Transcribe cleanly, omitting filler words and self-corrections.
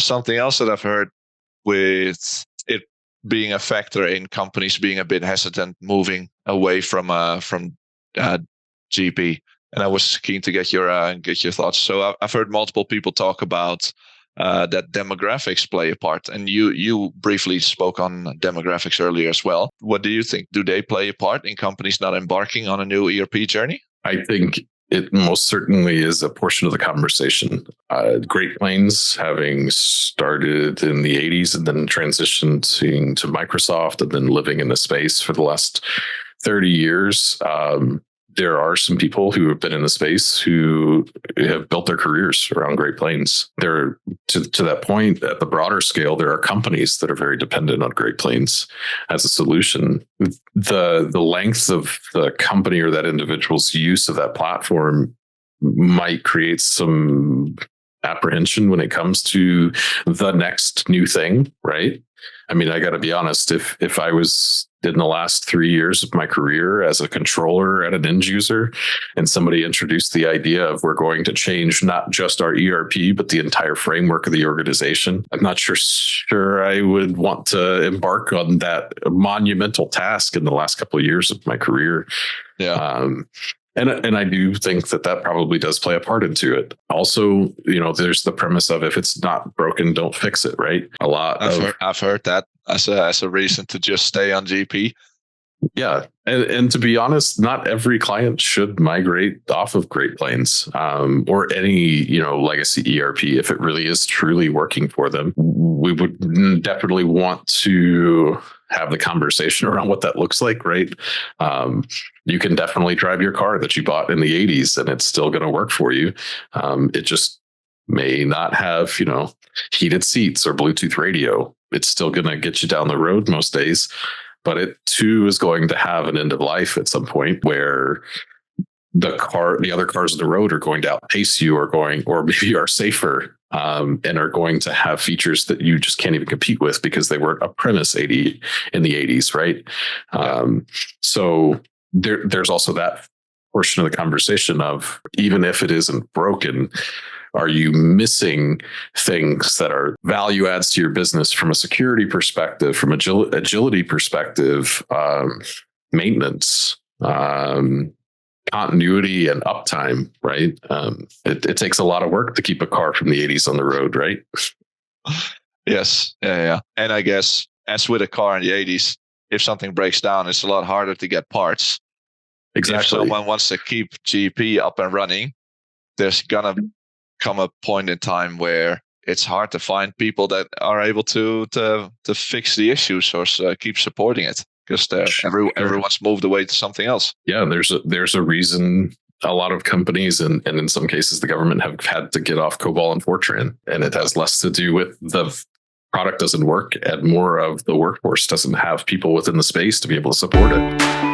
something else that I've heard with it being a factor in companies being a bit hesitant moving away from GP, and I was keen to get your thoughts. So I've heard multiple people talk about that demographics play a part, and you briefly spoke on demographics earlier as well. What do you think? Do they play a part in companies not embarking on a new ERP journey? I think it most certainly is a portion of the conversation. Great Plains, having started in the 80s and then transitioning to Microsoft and then living in the space for the last 30 years, there are some people who have been in the space who have built their careers around Great Plains. There, to that point, at the broader scale, there are companies that are very dependent on Great Plains as a solution. The length of the company or that individual's use of that platform might create some apprehension when it comes to the next new thing, right? I mean, I got to be honest, if I was in the last 3 years of my career as a controller at an end user and somebody introduced the idea of we're going to change not just our ERP, but the entire framework of the organization, I'm not sure I would want to embark on that monumental task in the last couple of years of my career. Yeah. And I do think that probably does play a part into it. Also, there's the premise of if it's not broken, don't fix it, right? I've heard that as a reason to just stay on GP. Yeah. And to be honest, not every client should migrate off of Great Plains or any, legacy ERP if it really is truly working for them. We would definitely want to have the conversation around what that looks like, right? You can definitely drive your car that you bought in the 80s and it's still going to work for you. It just may not have, heated seats or Bluetooth radio. It's still going to get you down the road most days, but it too is going to have an end of life at some point where the other cars on the road are going to outpace you or maybe are safer and are going to have features that you just can't even compete with because they weren't a premise 80 in the 80s, right? So there's also that portion of the conversation of even if it isn't broken, are you missing things that are value adds to your business from a security perspective, from agility perspective, maintenance, continuity and uptime, right? It takes a lot of work to keep a car from the 80s on the road, right? Yes. Yeah. And I guess as with a car in the 80s, if something breaks down, it's a lot harder to get parts. Exactly. If someone wants to keep GP up and running, there's going to come a point in time where it's hard to find people that are able to fix the issues or keep supporting it. Because everyone's moved away to something else. Yeah, there's a reason a lot of companies and in some cases the government have had to get off COBOL and Fortran, and it has less to do with the product doesn't work and more of the workforce doesn't have people within the space to be able to support it.